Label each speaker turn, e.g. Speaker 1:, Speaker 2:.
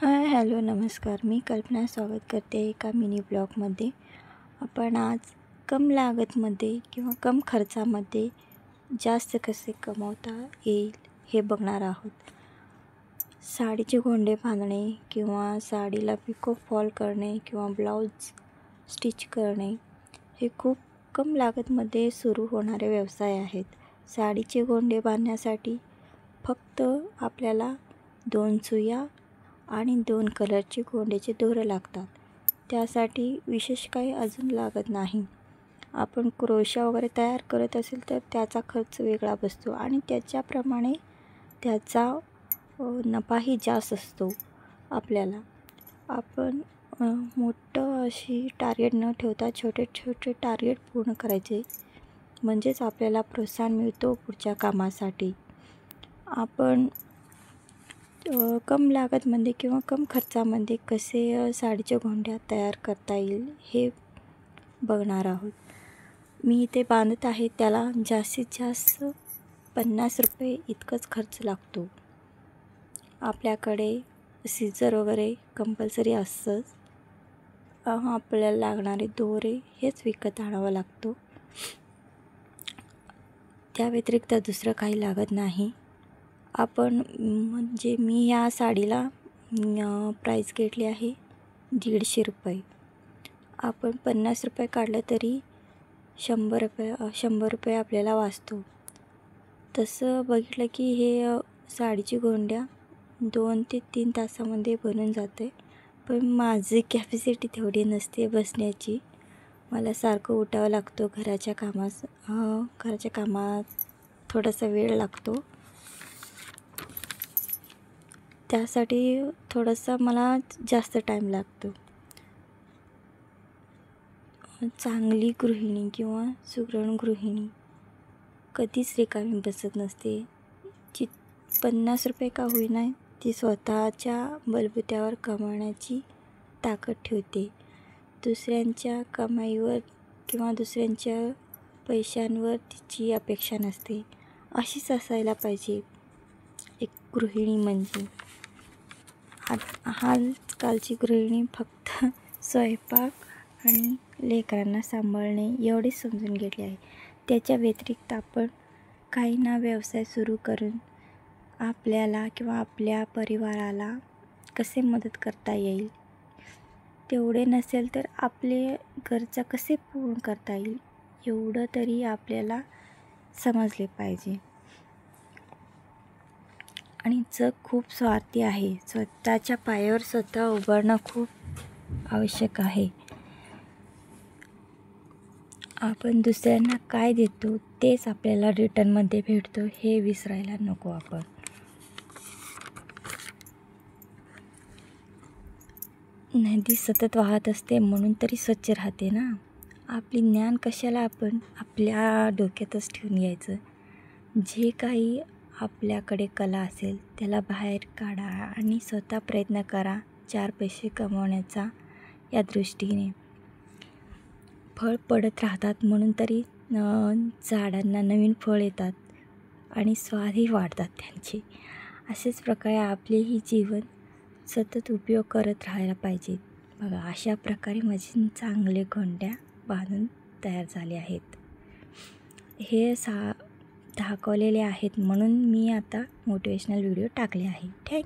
Speaker 1: Hi hello नमस्कार. मी कल्पना स्वागत करते एका मिनी ब्लॉगमध्ये. आपण आज कम लागतमध्ये किंवा कम खर्चामध्ये जास्त कसे कमवता येईल हे बघणार आहोत. साडीचे गोंडे बांधणे किंवा साडीला पिको फॉल करणे किंवा ब्लाऊज स्टिच करणे हे खूप कम लागतमध्ये सुरू होणारे व्यवसाय आहेत. साडीचे गोंडे बांधण्यासाठी फक्त आपल्याला 2 सुया आणि 2 कलरचे गोंड्याचे दोरे लागतात. त्यासाठी विशेष काही अजून लागत नाही. आपण क्रोशा वगैरे तयार करत असेल तर त्याचा खर्च वेगळा बसतो आणि त्याच्याप्रमाणे त्याचा नफाही जास्त असतो. आपल्याला आपण मोठं अशी टार्गेट न ठेवता छोटे छोटे टार्गेट पूर्ण करायचे, म्हणजेच आपल्याला प्रोत्साहन मिळतो पुढच्या कामासाठी. आपण कम लागतमध्ये किंवा कम खर्चामध्ये कसे साडीच्या गोंड्या तयार करता येईल हे बघणार आहोत. मी इथे बांधत आहे, त्याला जास्तीत जास्त 50 रुपये इतकंच खर्च लागतो. आपल्याकडे सीझर वगैरे कंपल्सरी असतंच. आपल्याला लागणारे दोरे हेच विकत आणावं लागतो. त्या व्यतिरिक्त दुसरं काही लागत नाही. आपण म्हणजे मी ह्या साडीला प्राईस घेतली आहे 150 रुपये. आपण 50 रुपये काढलं तरी 100 रुपये आपल्याला वाचतो. तसं बघितलं की हे साडीची गोंड्या 2 ते 3 तासामध्ये बनून जाते. पण माझी कॅपॅसिटी तेवढी नसते बसण्याची. मला सारखं उठावं लागतं. घराच्या कामात थोडासा वेळ लागतो. त्यासाठी थोडासा मला जास्त टाईम लागतो. चांगली गृहिणी किंवा सुगरण गृहिणी कधीच रिकामी बसत नसते. 50 रुपये का होईना ती स्वतःच्या बलबुत्यावर कमवण्याची ताकद ठेवते. दुसऱ्यांच्या कमाईवर किंवा दुसऱ्यांच्या पैशांवर तिची अपेक्षा नसते. अशीच असायला पाहिजे एक गृहिणी म्हणजे. आजकालची गृहिणी फक्त स्वयंपाक आणि लेकरांना सांभाळणे एवढेच समजून घेतले आहे. त्याच्या व्यतिरिक्त आपण काही ना व्यवसाय सुरू करून आपल्याला किंवा आपल्या परिवाराला कसे मदत करता येईल, तेवढे नसेल तर आपले गरजा कसे पूर्ण करता येईल एवढं तरी आपल्याला समजले पाहिजे. आणि जग खूप स्वार्थी आहे. स्वतःच्या पायावर स्वतः उभारणं खूप आवश्यक आहे. आपण दुसऱ्यांना काय देतो तेच आपल्याला रिटर्नमध्ये भेटतो हे विसरायला नको आपण. नदी सतत वाहत असते म्हणून तरी स्वच्छ राहते ना. आपली ज्ञान कशाला आपण आपल्या डोक्यातच ठेवून घ्यायचं. जे काही आपल्याकडे कला असेल त्याला बाहेर काढा आणि स्वतः प्रयत्न करा 4 पैसे कमवण्याचा. या दृष्टीने फळ पडत राहतात म्हणून तरी झाडांना नवीन फळ येतात आणि स्वादही वाढतात त्यांचे. असेच प्रकारे आपलेही जीवन सतत उपयोग करत राहायला पाहिजे. बघा, अशा प्रकारे माझे चांगले गोंड्या बांधून तयार झाले आहेत. हे दाखवलेले आहेत म्हणून मी आता मोटिवेशनल व्हिडिओ टाकले आहे. थँक्यू.